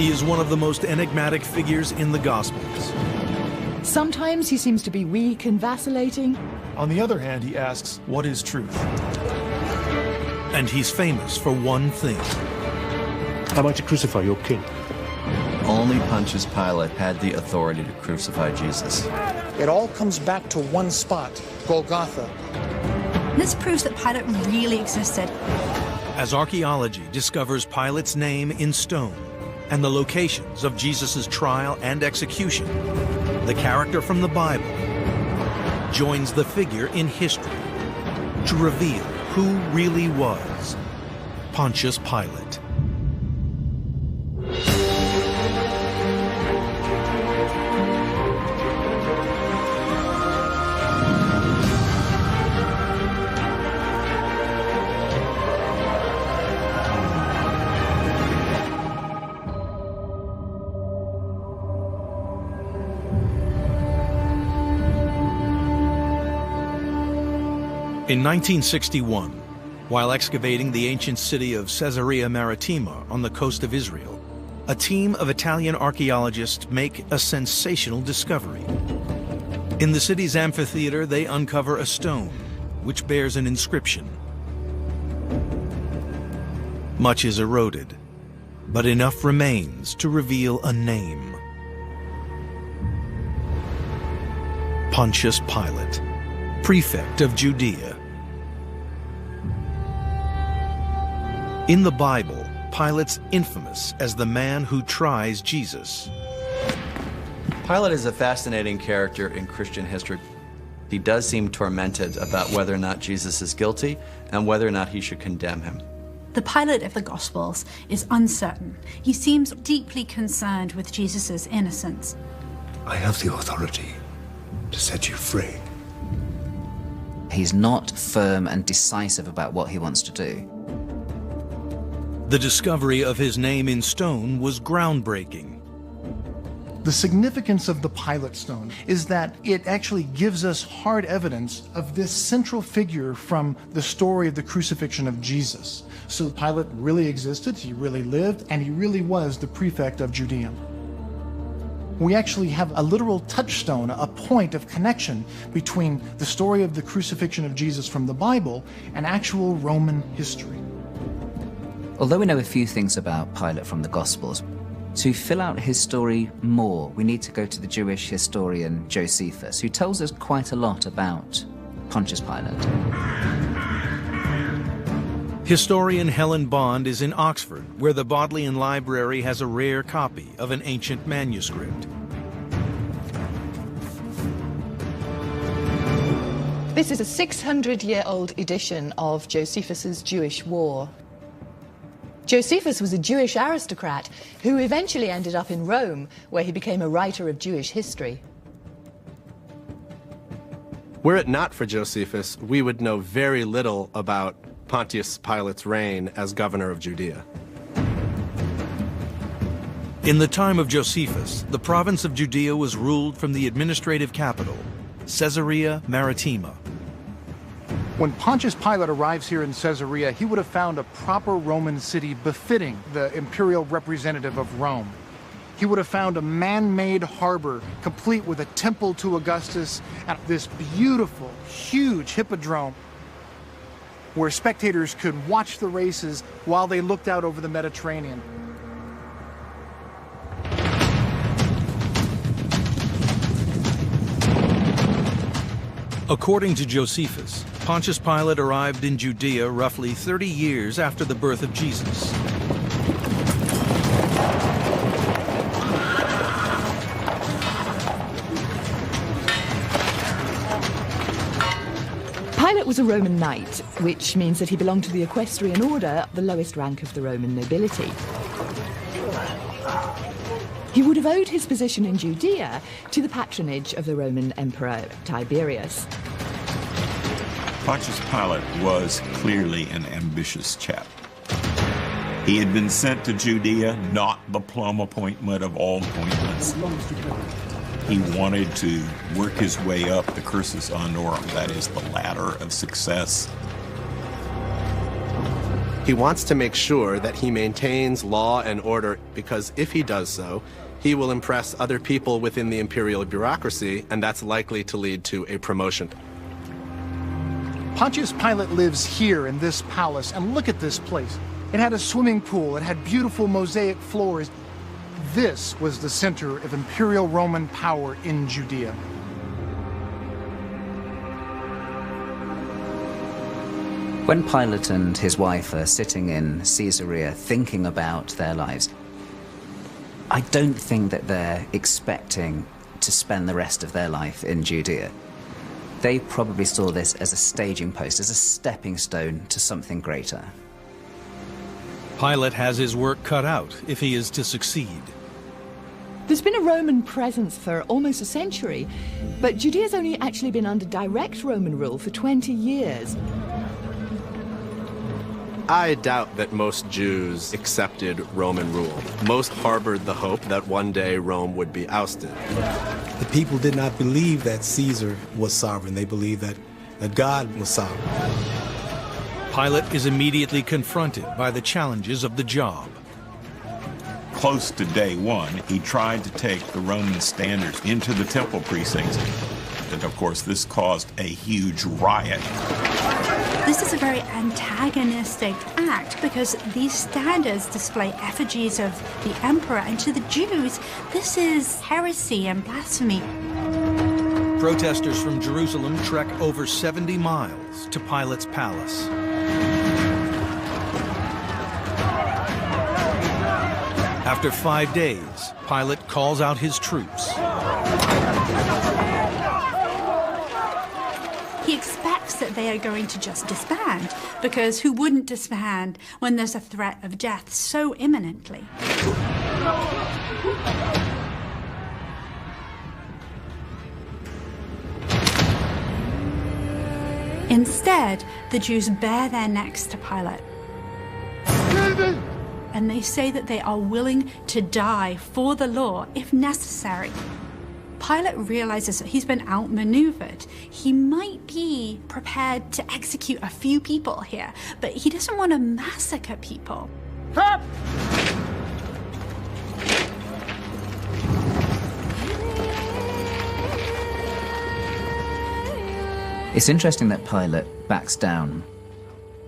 He is one of the most enigmatic figures in the Gospels. Sometimes he seems to be weak and vacillating. On the other hand, he asks, what is truth? And he's famous for one thing. How about you crucify your king? Only Pontius Pilate had the authority to crucify Jesus. It all comes back to one spot, Golgotha. This proves that Pilate really existed. As archaeology discovers Pilate's name in stone and the locations of Jesus' trial and execution, the character from the Bible joins the figure in history to reveal who really was Pontius Pilate. In 1961, while excavating the ancient city of Caesarea Maritima on the coast of Israel, a team of Italian archaeologists make a sensational discovery. In the city's amphitheater, they uncover a stone which bears an inscription. Much is eroded, but enough remains to reveal a name. Pontius Pilate, prefect of Judea. In the Bible, Pilate's infamous as the man who tries Jesus. Pilate is a fascinating character in Christian history. He does seem tormented about whether or not Jesus is guilty and whether or not he should condemn him. The Pilate of the Gospels is uncertain. He seems deeply concerned with Jesus' innocence. I have the authority to set you free. He's not firm and decisive about what he wants to do. The discovery of his name in stone was groundbreaking. The significance of the Pilate stone is that it actually gives us hard evidence of this central figure from the story of the crucifixion of Jesus. So Pilate really existed, he really lived, and he really was the prefect of Judea. We actually have a literal touchstone, a point of connection between the story of the crucifixion of Jesus from the Bible and actual Roman history. Although we know a few things about Pilate from the Gospels, to fill out his story more, we need to go to the Jewish historian Josephus, who tells us quite a lot about Pontius Pilate. Historian Helen Bond is in Oxford, where the Bodleian Library has a rare copy of an ancient manuscript. This is a 600-year-old edition of Josephus's Jewish War. Josephus was a Jewish aristocrat who eventually ended up in Rome, where he became a writer of Jewish history. Were it not for Josephus, we would know very little about Pontius Pilate's reign as governor of Judea. In the time of Josephus, the province of Judea was ruled from the administrative capital, Caesarea Maritima. When Pontius Pilate arrives here in Caesarea, he would have found a proper Roman city befitting the imperial representative of Rome. He would have found a man-made harbor, complete with a temple to Augustus and this beautiful, huge hippodrome where spectators could watch the races while they looked out over the Mediterranean. According to Josephus, Pontius Pilate arrived in Judea roughly 30 years after the birth of Jesus. Pilate was a Roman knight, which means that he belonged to the equestrian order, the lowest rank of the Roman nobility. He would have owed his position in Judea to the patronage of the Roman Emperor Tiberius. Pontius Pilate was clearly an ambitious chap. He had been sent to Judea, not the plum appointment of all appointments. He wanted to work his way up the cursus honorum, that is, the ladder of success. He wants to make sure that he maintains law and order, because if he does so, he will impress other people within the imperial bureaucracy, and that's likely to lead to a promotion. Pontius Pilate lives here in this palace, and look at this place. It had a swimming pool, it had beautiful mosaic floors. This was the center of imperial Roman power in Judea. When Pilate and his wife are sitting in Caesarea thinking about their lives, I don't think that they're expecting to spend the rest of their life in Judea. They probably saw this as a staging post, as a stepping stone to something greater. Pilate has his work cut out if he is to succeed. There's been a Roman presence for almost a century, but Judea's only actually been under direct Roman rule for 20 years. I doubt that most Jews accepted Roman rule. Most harbored the hope that one day Rome would be ousted. The people did not believe that Caesar was sovereign. They believed that God was sovereign. Pilate is immediately confronted by the challenges of the job. Close to day one, he tried to take the Roman standards into the temple precincts. And of course, this caused a huge riot. This is a very antagonistic act because these standards display effigies of the emperor, and to the Jews, this is heresy and blasphemy. Protesters from Jerusalem trek over 70 miles to Pilate's palace. After 5 days, Pilate calls out his troops. He expects that they are going to just disband, because who wouldn't disband when there's a threat of death so imminently? Instead, the Jews bare their necks to Pilate. And they say that they are willing to die for the law if necessary. Pilate realizes that he's been outmaneuvered. He might be prepared to execute a few people here, but he doesn't want to massacre people. It's interesting that Pilate backs down.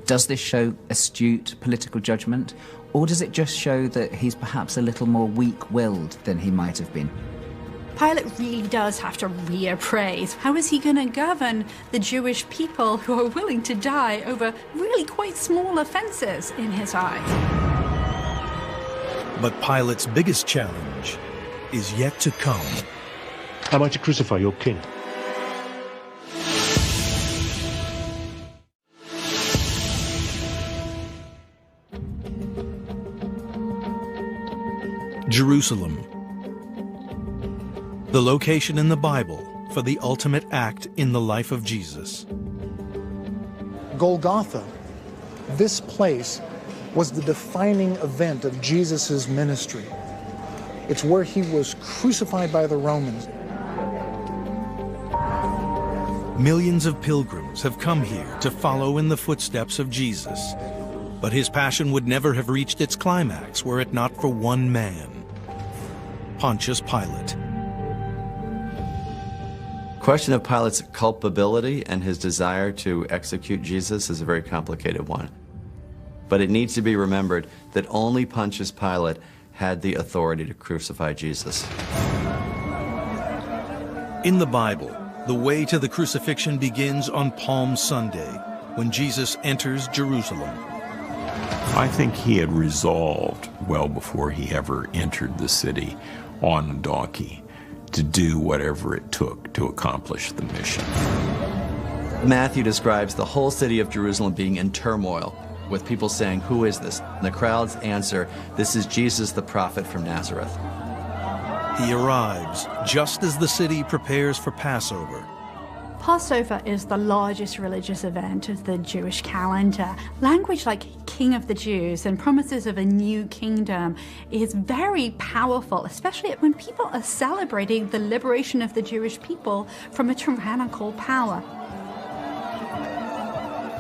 Does this show astute political judgment, or does it just show that he's perhaps a little more weak-willed than he might have been? Pilate really does have to reappraise. How is he going to govern the Jewish people who are willing to die over really quite small offenses in his eyes? But Pilate's biggest challenge is yet to come. Am I to crucify your king? Jerusalem, the location in the Bible for the ultimate act in the life of Jesus. Golgotha, this place, was the defining event of Jesus' ministry. It's where he was crucified by the Romans. Millions of pilgrims have come here to follow in the footsteps of Jesus, but his passion would never have reached its climax were it not for one man, Pontius Pilate. Question of Pilate's culpability and his desire to execute Jesus is a very complicated one. But it needs to be remembered that only Pontius Pilate had the authority to crucify Jesus. In the Bible, the way to the crucifixion begins on Palm Sunday, when Jesus enters Jerusalem. I think he had resolved, well before he ever entered the city on a donkey, to do whatever it took to accomplish the mission. Matthew describes the whole city of Jerusalem being in turmoil, with people saying, "Who is this?" And the crowds answer, "This is Jesus the prophet from Nazareth." He arrives just as the city prepares for Passover. Passover is the largest religious event of the Jewish calendar. Language like King of the Jews and promises of a new kingdom is very powerful, especially when people are celebrating the liberation of the Jewish people from a tyrannical power.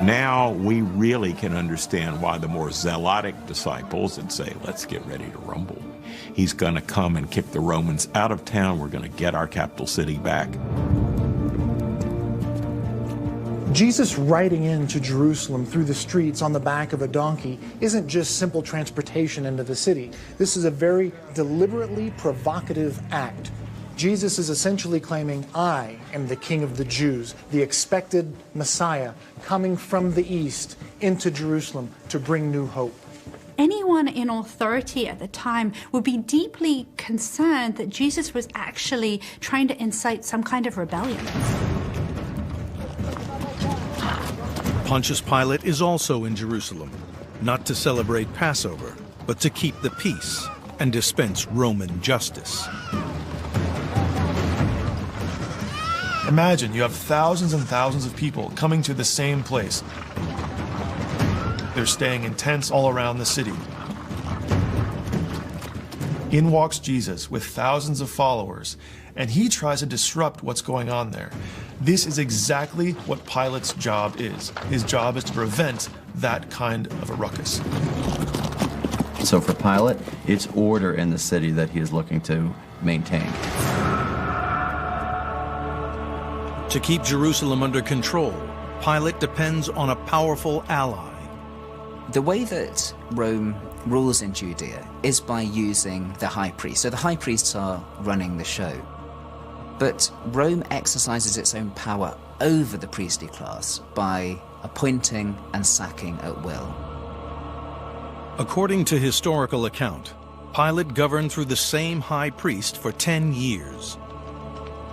Now we really can understand why the more zealotic disciples would say, let's get ready to rumble. He's going to come and kick the Romans out of town. We're going to get our capital city back. Jesus riding into Jerusalem through the streets on the back of a donkey isn't just simple transportation into the city. This is a very deliberately provocative act. Jesus is essentially claiming, I am the King of the Jews, the expected Messiah coming from the east into Jerusalem to bring new hope. Anyone in authority at the time would be deeply concerned that Jesus was actually trying to incite some kind of rebellion. Pontius Pilate is also in Jerusalem, not to celebrate Passover, but to keep the peace and dispense Roman justice. Imagine you have thousands and thousands of people coming to the same place. They're staying in tents all around the city. In walks Jesus with thousands of followers, and he tries to disrupt what's going on there. This is exactly what Pilate's job is. His job is to prevent that kind of a ruckus. So for Pilate, it's order in the city that he is looking to maintain. To keep Jerusalem under control, Pilate depends on a powerful ally. The way that Rome rules in Judea is by using the high priest. So the high priests are running the show. But Rome exercises its own power over the priestly class by appointing and sacking at will. According to historical account, Pilate governed through the same high priest for 10 years.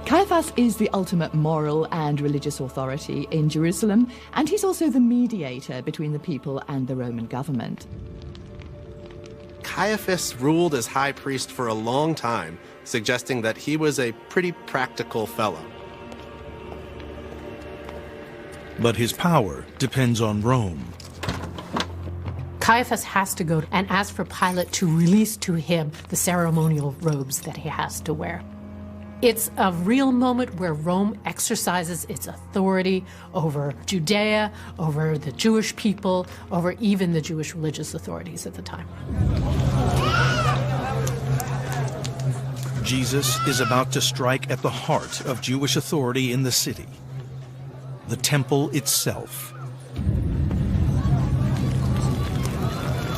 Caiaphas is the ultimate moral and religious authority in Jerusalem, and he's also the mediator between the people and the Roman government. Caiaphas ruled as high priest for a long time, suggesting that he was a pretty practical fellow. But his power depends on Rome. Caiaphas has to go and ask for Pilate to release to him the ceremonial robes that he has to wear. It's a real moment where Rome exercises its authority over Judea, over the Jewish people, over even the Jewish religious authorities at the time. Jesus is about to strike at the heart of Jewish authority in the city, the temple itself.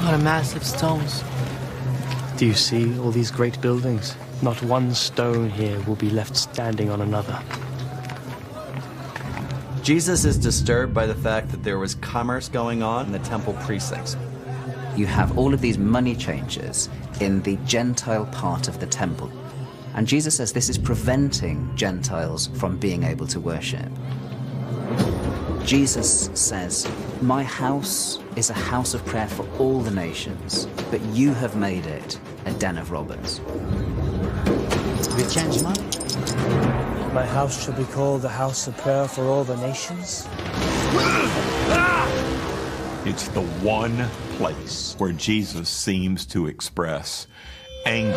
What a massive stones. Do you see all these great buildings? Not one stone here will be left standing on another. Jesus is disturbed by the fact that there was commerce going on in the temple precincts. You have all of these money changers in the Gentile part of the temple. And Jesus says this is preventing Gentiles from being able to worship. Jesus says, my house is a house of prayer for all the nations, but you have made it a den of robbers. Have you changed money? My house shall be called the house of prayer for all the nations. It's the one place where Jesus seems to express anger,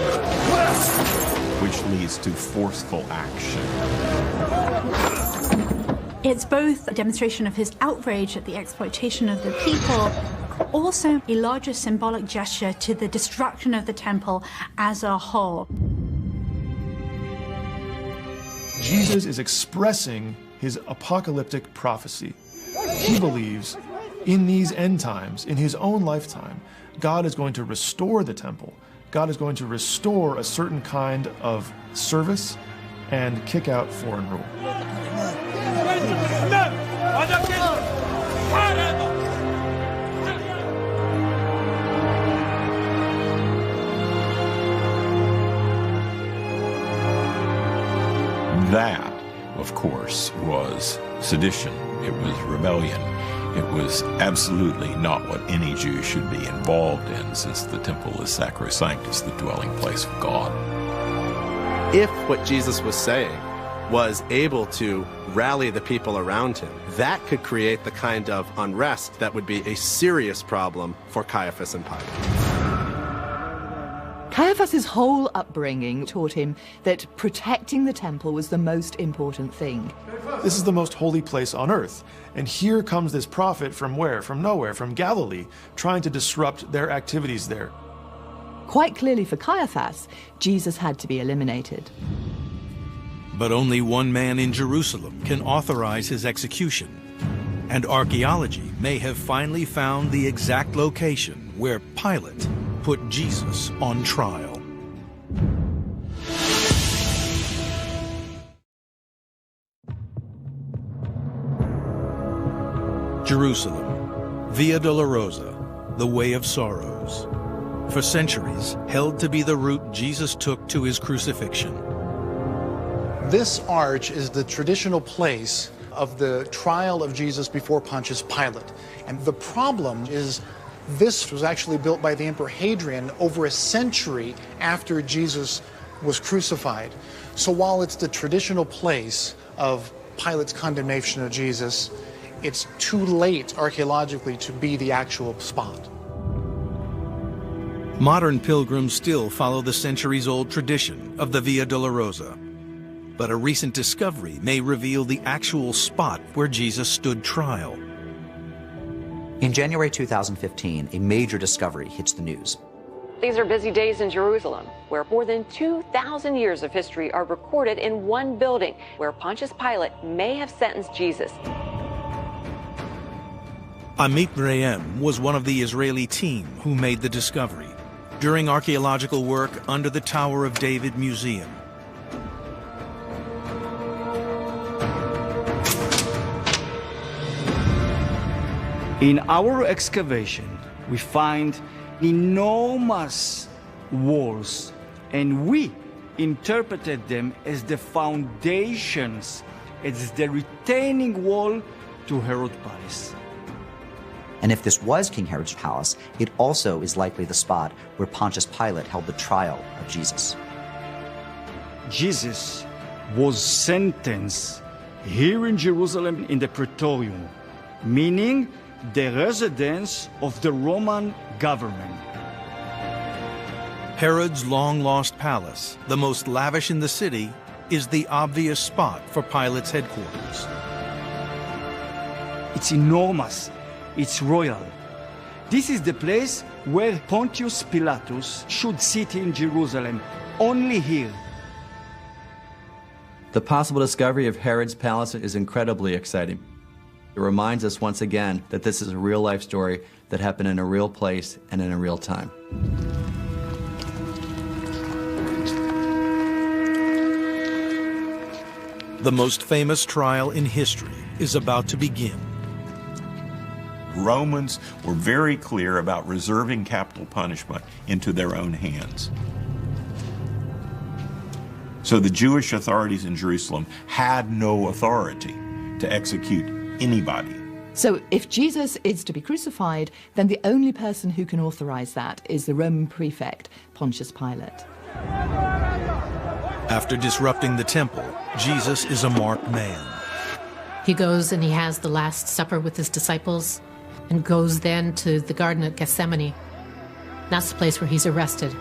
which leads to forceful action. It's both a demonstration of his outrage at the exploitation of the people, also a larger symbolic gesture to the destruction of the temple as a whole. Jesus is expressing his apocalyptic prophecy. He believes in these end times, in his own lifetime, God is going to restore the temple. God is going to restore a certain kind of service and kick out foreign rule. That, of course, was sedition. It was rebellion. It was absolutely not what any Jew should be involved in, since the temple is sacrosanct, it's the dwelling place of God. If what Jesus was saying was able to rally the people around him, that could create the kind of unrest that would be a serious problem for Caiaphas and Pilate. Caiaphas's whole upbringing taught him that protecting the temple was the most important thing. This is the most holy place on earth. And here comes this prophet from where? From nowhere, from Galilee, trying to disrupt their activities there. Quite clearly for Caiaphas, Jesus had to be eliminated. But only one man in Jerusalem can authorize his execution. And archaeology may have finally found the exact location where Pilate put Jesus on trial. Jerusalem, Via Dolorosa, the Way of Sorrows. For centuries, held to be the route Jesus took to his crucifixion. This arch is the traditional place of the trial of Jesus before Pontius Pilate. And the problem is this was actually built by the Emperor Hadrian over a century after Jesus was crucified. So while it's the traditional place of Pilate's condemnation of Jesus, it's too late archaeologically to be the actual spot. Modern pilgrims still follow the centuries-old tradition of the Via Dolorosa. But a recent discovery may reveal the actual spot where Jesus stood trial. In January 2015, a major discovery hits the news. These are busy days in Jerusalem, where more than 2,000 years of history are recorded in one building, where Pontius Pilate may have sentenced Jesus. Amit Rehem was one of the Israeli team who made the discovery during archaeological work under the Tower of David Museum. In our excavation, we find enormous walls, and we interpreted them as the foundations, as the retaining wall to Herod's palace. And if this was King Herod's palace, it also is likely the spot where Pontius Pilate held the trial of Jesus. Jesus was sentenced here in Jerusalem in the Praetorium, meaning the residence of the Roman government. Herod's long-lost palace, the most lavish in the city, is the obvious spot for Pilate's headquarters. It's enormous. It's royal. This is the place where Pontius Pilate should sit in Jerusalem, only here. The possible discovery of Herod's palace is incredibly exciting. It reminds us once again that this is a real-life story that happened in a real place and in a real time. The most famous trial in history is about to begin. Romans were very clear about reserving capital punishment into their own hands. So the Jewish authorities in Jerusalem had no authority to execute anybody. So if Jesus is to be crucified, then the only person who can authorize that is the Roman prefect, Pontius Pilate. After disrupting the temple, Jesus is a marked man. He goes and he has the Last Supper with his disciples and goes then to the Garden of Gethsemane. That's the place where he's arrested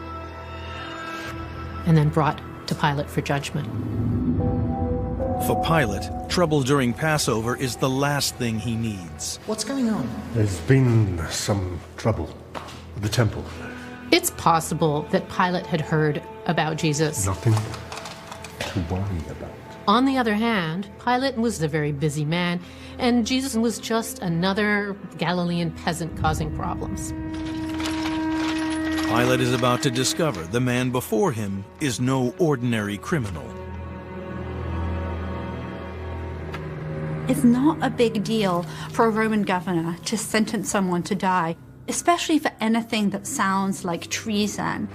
and then brought to Pilate for judgment. For Pilate, trouble during Passover is the last thing he needs. What's going on? There's been some trouble with the temple. It's possible that Pilate had heard about Jesus. Nothing to worry about. On the other hand, Pilate was a very busy man, and Jesus was just another Galilean peasant causing problems. Pilate is about to discover the man before him is no ordinary criminal. It's not a big deal for a Roman governor to sentence someone to die, especially for anything that sounds like treason.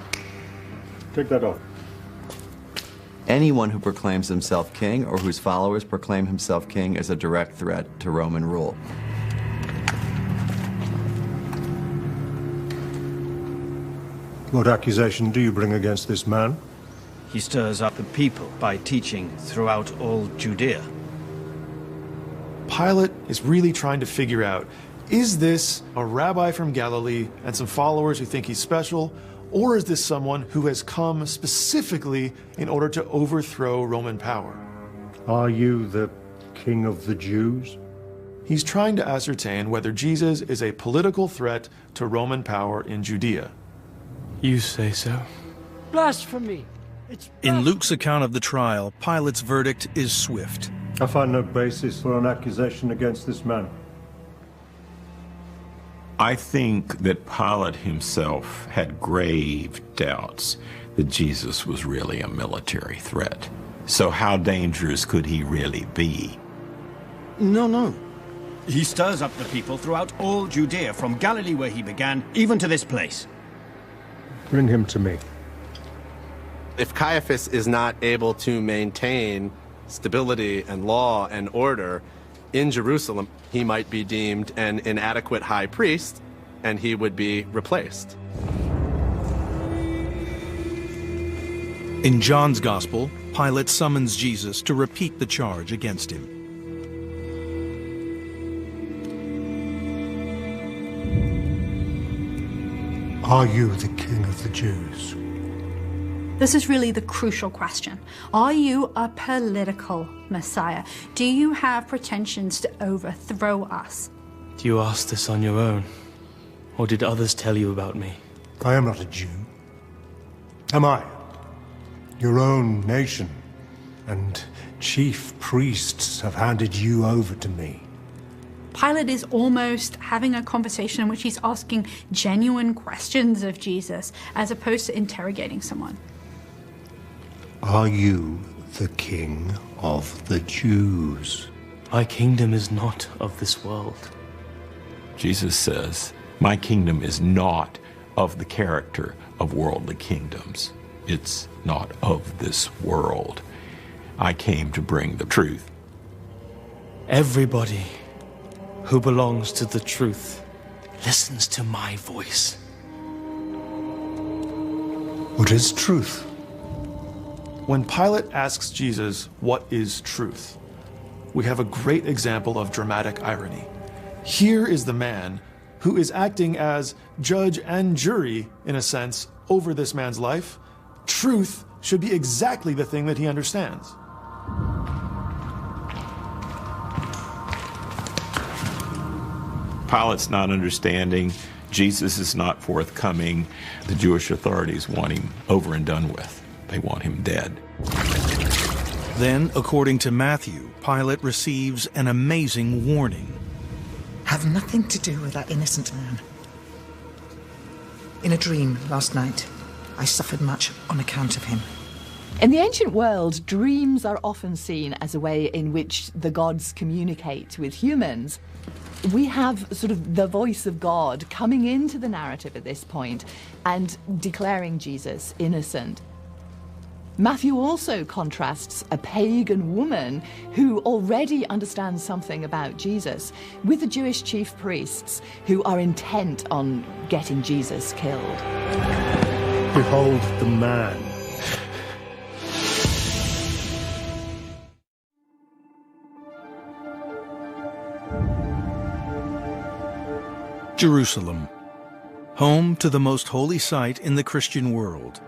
Take that off. Anyone who proclaims himself king or whose followers proclaim himself king is a direct threat to Roman rule. What accusation do you bring against this man? He stirs up the people by teaching throughout all Judea. Pilate is really trying to figure out, is this a rabbi from Galilee and some followers who think he's special, Or is this someone who has come specifically in order to overthrow Roman power? Are you the King of the Jews? He's trying to ascertain whether Jesus is a political threat to Roman power in Judea. You say so. Blasphemy! In Luke's account of the trial, Pilate's verdict is swift. I find no basis for an accusation against this man. I think that Pilate himself had grave doubts that Jesus was really a military threat. So how dangerous could he really be? No. He stirs up the people throughout all Judea, from Galilee where he began, even to this place. Bring him to me. If Caiaphas is not able to maintain stability and law and order in Jerusalem, he might be deemed an inadequate high priest, and he would be replaced. In John's Gospel, Pilate summons Jesus to repeat the charge against him. Are you the King of the Jews? This is really the crucial question. Are you a political Messiah? Do you have pretensions to overthrow us? Do you ask this on your own? Or did others tell you about me? I am not a Jew. Am I? Your own nation and chief priests have handed you over to me. Pilate is almost having a conversation in which he's asking genuine questions of Jesus, as opposed to interrogating someone. Are you the King of the Jews? My kingdom is not of this world. Jesus says, my kingdom is not of the character of worldly kingdoms. It's not of this world. I came to bring the truth. Everybody who belongs to the truth listens to my voice. What is truth? When Pilate asks Jesus, what is truth? We have a great example of dramatic irony. Here is the man who is acting as judge and jury, in a sense, over this man's life. Truth should be exactly the thing that he understands. Pilate's not understanding. Jesus is not forthcoming. The Jewish authorities want him over and done with. They want him dead. Then, according to Matthew, Pilate receives an amazing warning. Have nothing to do with that innocent man. In a dream last night, I suffered much on account of him. In the ancient world, dreams are often seen as a way in which the gods communicate with humans. We have sort of the voice of God coming into the narrative at this point and declaring Jesus innocent. Matthew also contrasts a pagan woman who already understands something about Jesus with the Jewish chief priests who are intent on getting Jesus killed. Behold the man. Jerusalem, home to the most holy site in the Christian world,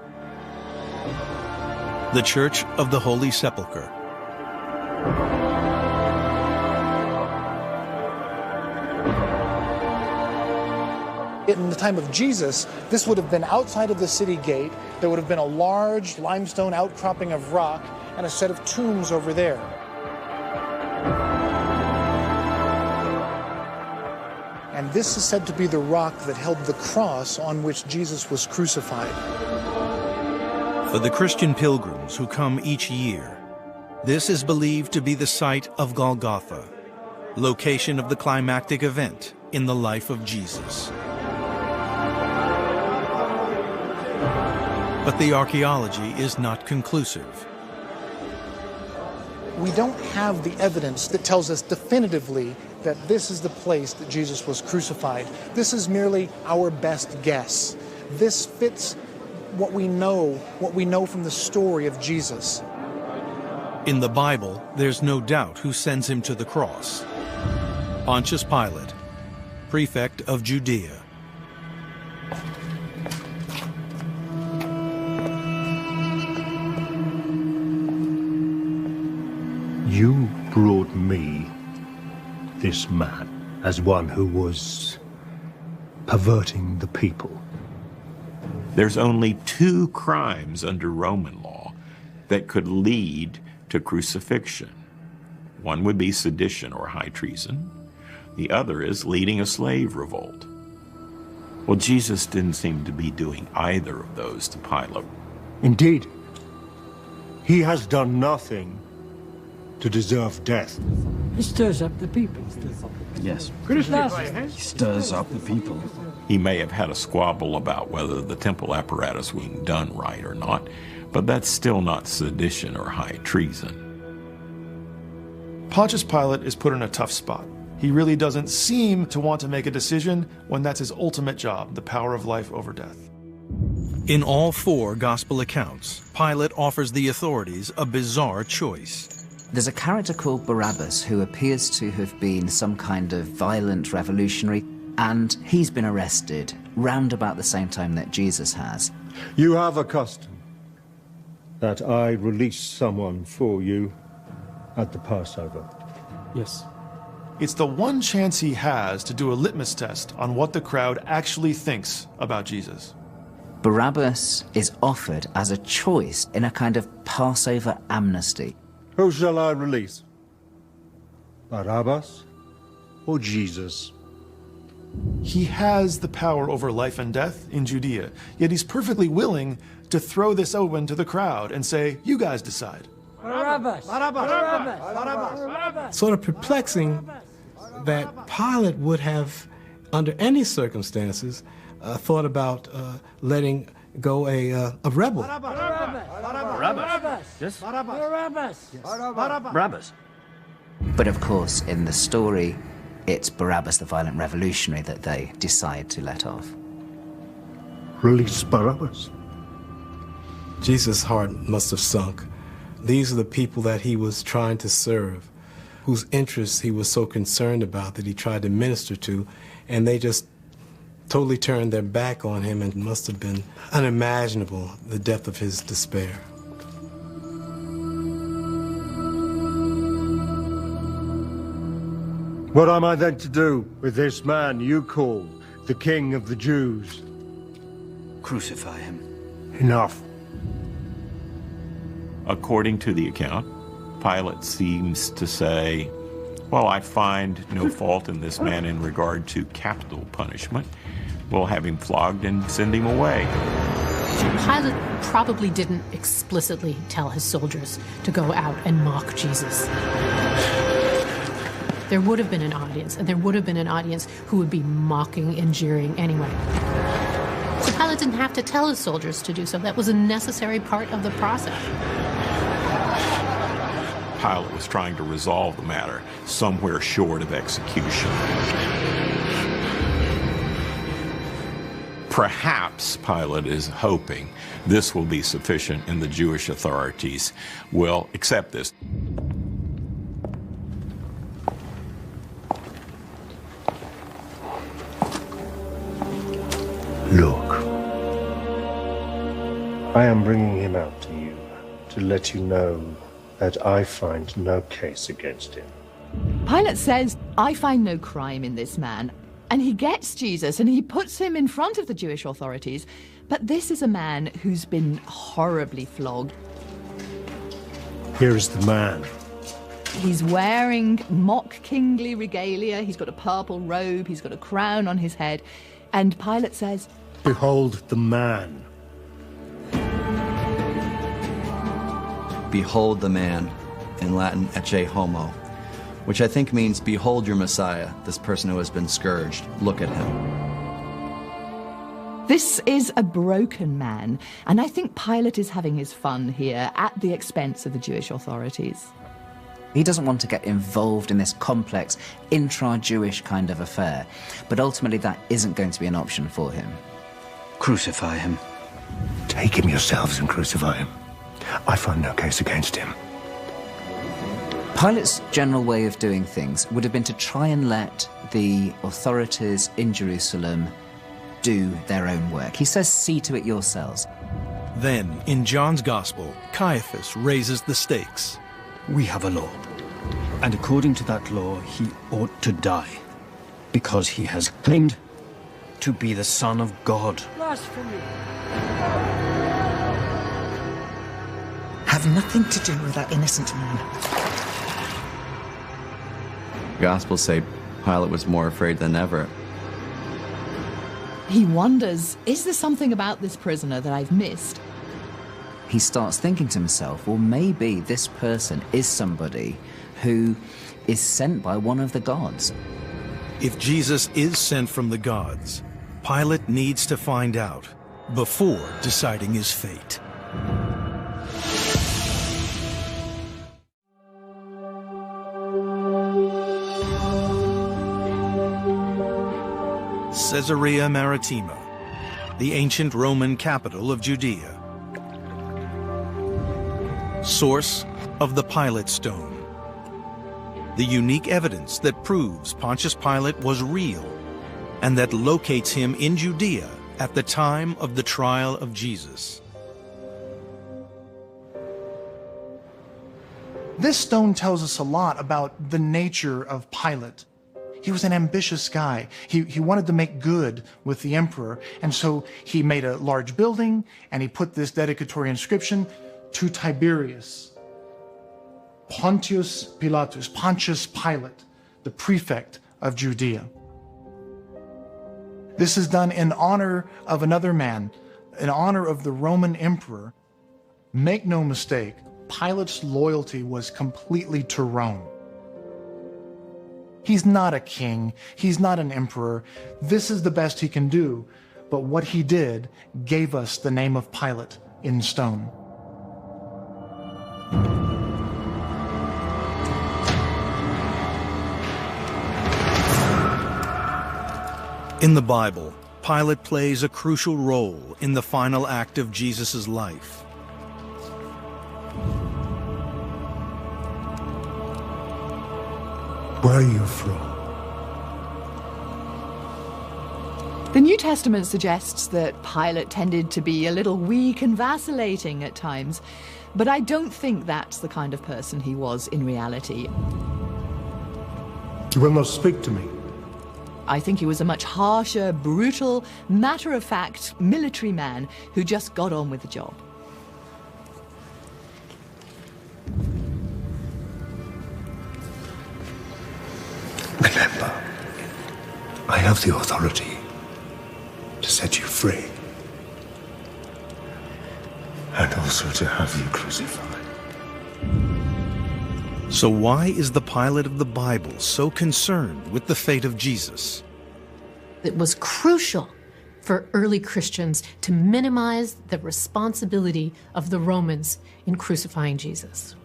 the Church of the Holy Sepulchre. In the time of Jesus, this would have been outside of the city gate. There would have been a large limestone outcropping of rock and a set of tombs over there. And this is said to be the rock that held the cross on which Jesus was crucified. For the Christian pilgrims who come each year, this is believed to be the site of Golgotha, location of the climactic event in the life of Jesus. But the archaeology is not conclusive. We don't have the evidence that tells us definitively that this is the place that Jesus was crucified. This is merely our best guess. This fits what we know from the story of Jesus. In the Bible, there's no doubt who sends him to the cross. Pontius Pilate, prefect of Judea. You brought me this man as one who was perverting the people. There's only 2 crimes under Roman law that could lead to crucifixion. One would be sedition or high treason. The other is leading a slave revolt. Well, Jesus didn't seem to be doing either of those to Pilate. Indeed, he has done nothing to deserve death. He stirs up the people. Yes. He stirs up the people. He may have had a squabble about whether the temple apparatus was being done right or not, but that's still not sedition or high treason. Pontius Pilate is put in a tough spot. He really doesn't seem to want to make a decision when that's his ultimate job, the power of life over death. In all 4 gospel accounts, Pilate offers the authorities a bizarre choice. There's a character called Barabbas who appears to have been some kind of violent revolutionary, and he's been arrested round about the same time that Jesus has. You have a custom that I release someone for you at the Passover. Yes. It's the one chance he has to do a litmus test on what the crowd actually thinks about Jesus. Barabbas is offered as a choice in a kind of Passover amnesty. Who shall I release? Barabbas or Jesus? He has the power over life and death in Judea, yet he's perfectly willing to throw this open to the crowd and say, you guys decide. Barabbas! Barabbas! Barabbas! Barabbas! Sort of perplexing that Pilate would have, under any circumstances, thought about letting go a rebel. Barabbas. Yes. Barabbas. Barabbas. But of course, in the story, it's Barabbas, the violent revolutionary, that they decide to let off. Release Barabbas. Jesus' heart must have sunk. These are the people that he was trying to serve, whose interests he was so concerned about that he tried to minister to, and they just totally turned their back on him, and it must have been unimaginable, the depth of his despair. What am I then to do with this man you call the King of the Jews? Crucify him. Enough. According to the account, Pilate seems to say, well, I find no fault in this man in regard to capital punishment. We'll have him flogged and send him away. Pilate probably didn't explicitly tell his soldiers to go out and mock Jesus. There would have been an audience, and there would have been an audience who would be mocking and jeering anyway. So Pilate didn't have to tell his soldiers to do so. That was a necessary part of the process. Pilate was trying to resolve the matter somewhere short of execution. Perhaps Pilate is hoping this will be sufficient and the Jewish authorities will accept this. Look, I am bringing him out to you to let you know that I find no case against him. Pilate says, I find no crime in this man. And he gets Jesus and he puts him in front of the Jewish authorities. But this is a man who's been horribly flogged. Here is the man. He's wearing mock kingly regalia. He's got a purple robe. He's got a crown on his head. And Pilate says, Behold the man. Behold the man, in Latin, ecce homo, which I think means, behold your Messiah, this person who has been scourged. Look at him. this is a broken man. And I think Pilate is having his fun here at the expense of the Jewish authorities. He doesn't want to get involved in this complex, intra-Jewish kind of affair. But ultimately, that isn't going to be an option for him. Crucify him. Take him yourselves and crucify him. I find no case against him. Pilate's general way of doing things would have been to try and let the authorities in Jerusalem do their own work. He says, see to it yourselves. Then, in John's Gospel, Caiaphas raises the stakes. We have a law. And according to that law, he ought to die, because he has claimed to be the Son of God. Blasphemy. Have nothing to do with that innocent man. Gospels say Pilate was more afraid than ever. He wonders, is there something about this prisoner that I've missed? He starts thinking to himself, well, maybe this person is somebody who is sent by one of the gods. If Jesus is sent from the gods, Pilate needs to find out before deciding his fate. Caesarea Maritima, the ancient Roman capital of Judea. Source of the Pilate stone. The unique evidence that proves Pontius Pilate was real and that locates him in Judea at the time of the trial of Jesus. This stone tells us a lot about the nature of Pilate. He was an ambitious guy. He wanted to make good with the emperor, and so he made a large building, and he put this dedicatory inscription to Tiberius. Pontius Pilatus, Pontius Pilate, the prefect of Judea. This is done in honor of another man, in honor of the Roman emperor. Make no mistake, Pilate's loyalty was completely to Rome. He's not a king, he's not an emperor. This is the best he can do, but what he did gave us the name of Pilate in stone. In the Bible, Pilate plays a crucial role in the final act of Jesus' life. Where are you from? The New Testament suggests that Pilate tended to be a little weak and vacillating at times, but I don't think that's the kind of person he was in reality. You will not speak to me. I think he was a much harsher, brutal, matter-of-fact military man who just got on with the job. Remember, I have the authority to set you free. And also to have you crucified. So why is the Pilate of the Bible so concerned with the fate of Jesus? It was crucial for early Christians to minimize the responsibility of the Romans in crucifying Jesus.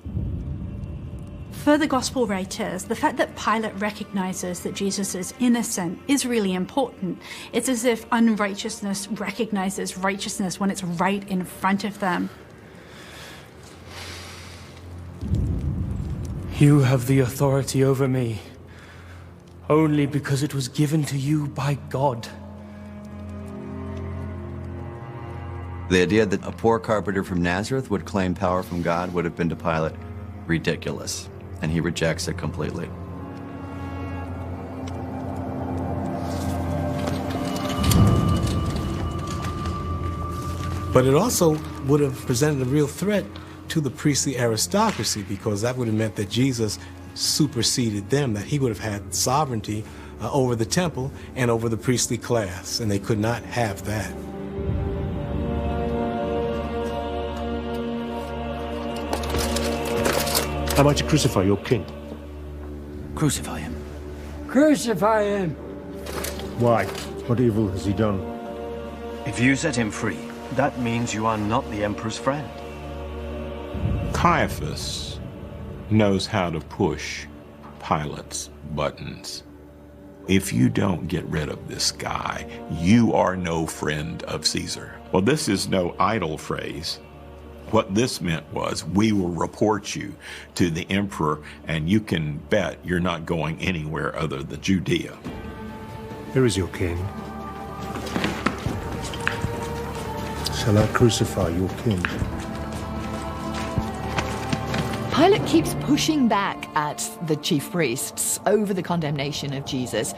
For the Gospel writers, the fact that Pilate recognizes that Jesus is innocent is really important. It's as if unrighteousness recognizes righteousness when it's right in front of them. You have the authority over me only because it was given to you by God. The idea that a poor carpenter from Nazareth would claim power from God would have been to Pilate ridiculous, and he rejects it completely. But it also would have presented a real threat to the priestly aristocracy, because that would have meant that Jesus superseded them, that he would have had sovereignty over the temple and over the priestly class, and they could not have that. Am I to crucify your king? Crucify him. Crucify him! Why? What evil has he done? If you set him free, that means you are not the emperor's friend. Caiaphas knows how to push Pilate's buttons. If you don't get rid of this guy, you are no friend of Caesar. Well, this is no idle phrase. What this meant was, we will report you to the emperor, and you can bet you're not going anywhere other than Judea. Here is your king. Shall I crucify your king? Pilate keeps pushing back at the chief priests over the condemnation of Jesus.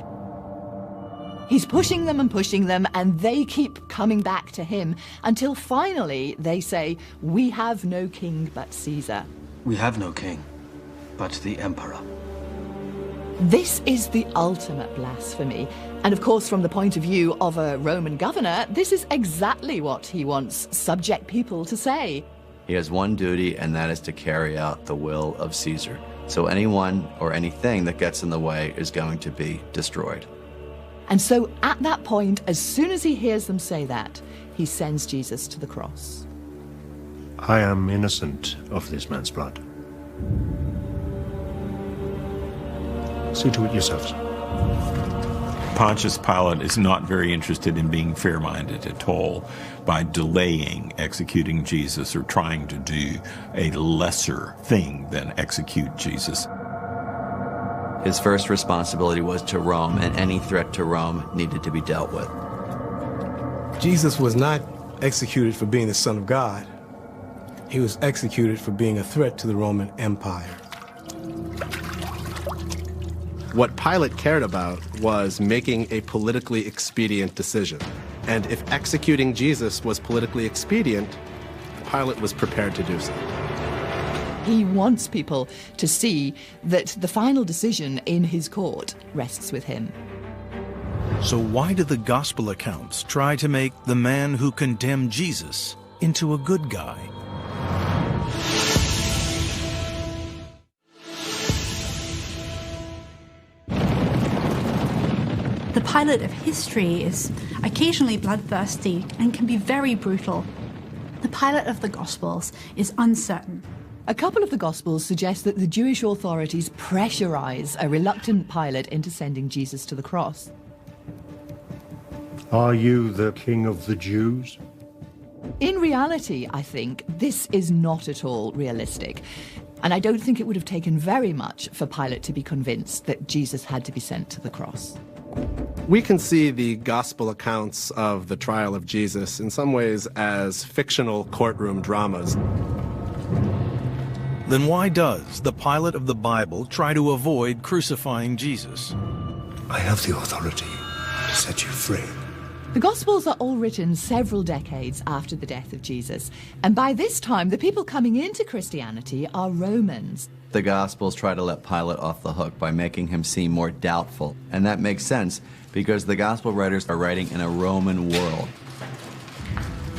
He's pushing them, and they keep coming back to him until finally they say, "We have no king but Caesar." We have no king, but the emperor. This is the ultimate blasphemy. And of course, from the point of view of a Roman governor, this is exactly what he wants subject people to say. He has one duty, and that is to carry out the will of Caesar. So anyone or anything that gets in the way is going to be destroyed. And so at that point, as soon as he hears them say that, he sends Jesus to the cross. I am innocent of this man's blood. See to it yourselves. Pontius Pilate is not very interested in being fair-minded at all by delaying executing Jesus or trying to do a lesser thing than execute Jesus. His first responsibility was to Rome, and any threat to Rome needed to be dealt with. Jesus was not executed for being the Son of God. He was executed for being a threat to the Roman Empire. What Pilate cared about was making a politically expedient decision. And if executing Jesus was politically expedient, Pilate was prepared to do so. He wants people to see that the final decision in his court rests with him. So why do the gospel accounts try to make the man who condemned Jesus into a good guy? The Pilate of history is occasionally bloodthirsty and can be very brutal. The Pilate of the Gospels is uncertain. A couple of the Gospels suggest that the Jewish authorities pressurize a reluctant Pilate into sending Jesus to the cross. Are you the king of the Jews? In reality, I think, this is not at all realistic. And I don't think it would have taken very much for Pilate to be convinced that Jesus had to be sent to the cross. We can see the gospel accounts of the trial of Jesus in some ways as fictional courtroom dramas. Then why does the Pilate of the Bible try to avoid crucifying Jesus? I have the authority to set you free. The Gospels are all written several decades after the death of Jesus, and by this time the people coming into Christianity are Romans. The Gospels try to let Pilate off the hook by making him seem more doubtful, and that makes sense because the Gospel writers are writing in a Roman world.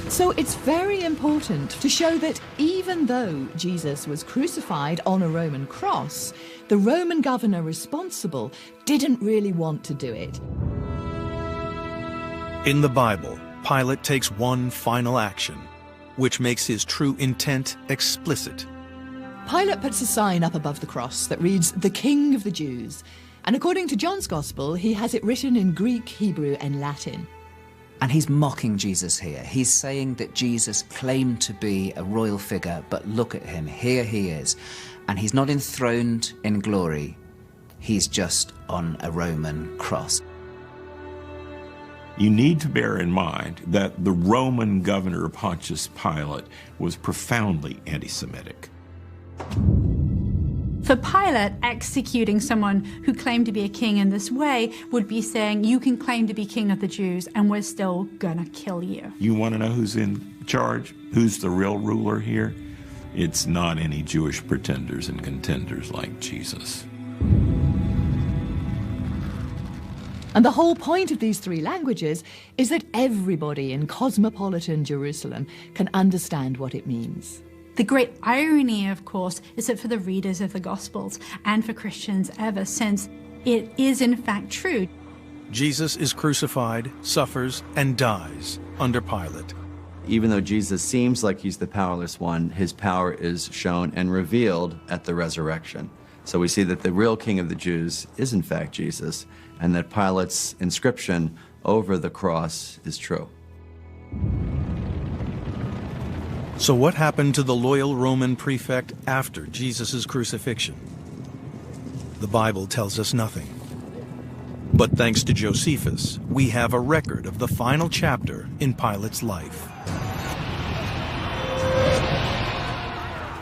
So it's very important to show that even though Jesus was crucified on a Roman cross, the Roman governor responsible didn't really want to do it. In the Bible, Pilate takes one final action, which makes his true intent explicit. Pilate puts a sign up above the cross that reads, "The King of the Jews." And according to John's Gospel, he has it written in Greek, Hebrew, and Latin. And he's mocking Jesus here. He's saying that Jesus claimed to be a royal figure, but look at him, here he is. And he's not enthroned in glory, he's just on a Roman cross. You need to bear in mind that the Roman governor Pontius Pilate was profoundly anti-Semitic. For Pilate, executing someone who claimed to be a king in this way would be saying, you can claim to be king of the Jews and we're still gonna kill you. You want to know who's in charge? Who's the real ruler here? It's not any Jewish pretenders and contenders like Jesus. And the whole point of these three languages is that everybody in cosmopolitan Jerusalem can understand what it means. The great irony, of course, is that for the readers of the Gospels and for Christians ever since, it is in fact true. Jesus is crucified, suffers, and dies under Pilate. Even though Jesus seems like he's the powerless one, his power is shown and revealed at the resurrection. So we see that the real king of the Jews is in fact Jesus, and that Pilate's inscription over the cross is true. So what happened to the loyal Roman prefect after Jesus' crucifixion? The Bible tells us nothing. But thanks to Josephus, we have a record of the final chapter in Pilate's life.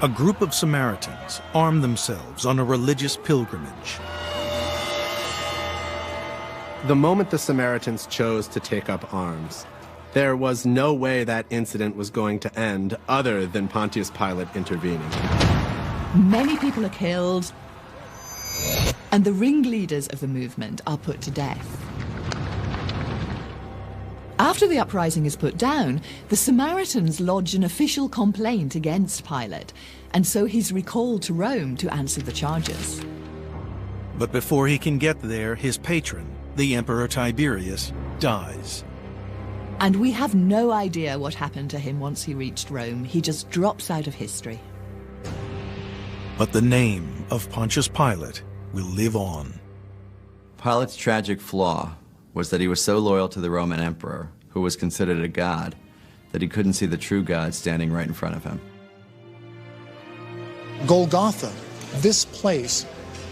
A group of Samaritans armed themselves on a religious pilgrimage. The moment the Samaritans chose to take up arms, there was no way that incident was going to end other than Pontius Pilate intervening. Many people are killed, and the ringleaders of the movement are put to death. After the uprising is put down, the Samaritans lodge an official complaint against Pilate, and so he's recalled to Rome to answer the charges. But before he can get there, his patron, the Emperor Tiberius, dies. And we have no idea what happened to him once he reached Rome. He just drops out of history. But the name of Pontius Pilate will live on. Pilate's tragic flaw was that he was so loyal to the Roman emperor, who was considered a god, that he couldn't see the true God standing right in front of him. Golgotha, this place,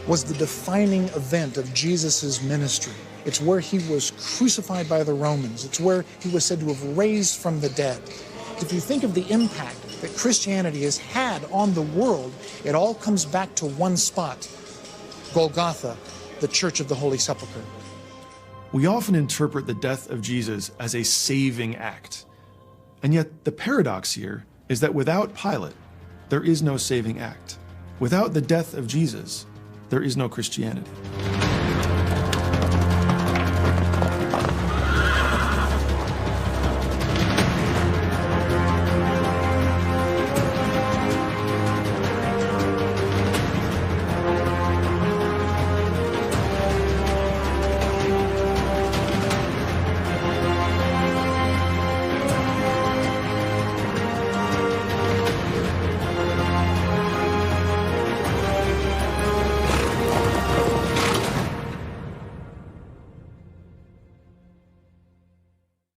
was the defining event of Jesus' ministry. It's where he was crucified by the Romans. It's where he was said to have raised from the dead. If you think of the impact that Christianity has had on the world, it all comes back to one spot: Golgotha, the Church of the Holy Sepulchre. We often interpret the death of Jesus as a saving act. And yet the paradox here is that without Pilate, there is no saving act. Without the death of Jesus, there is no Christianity.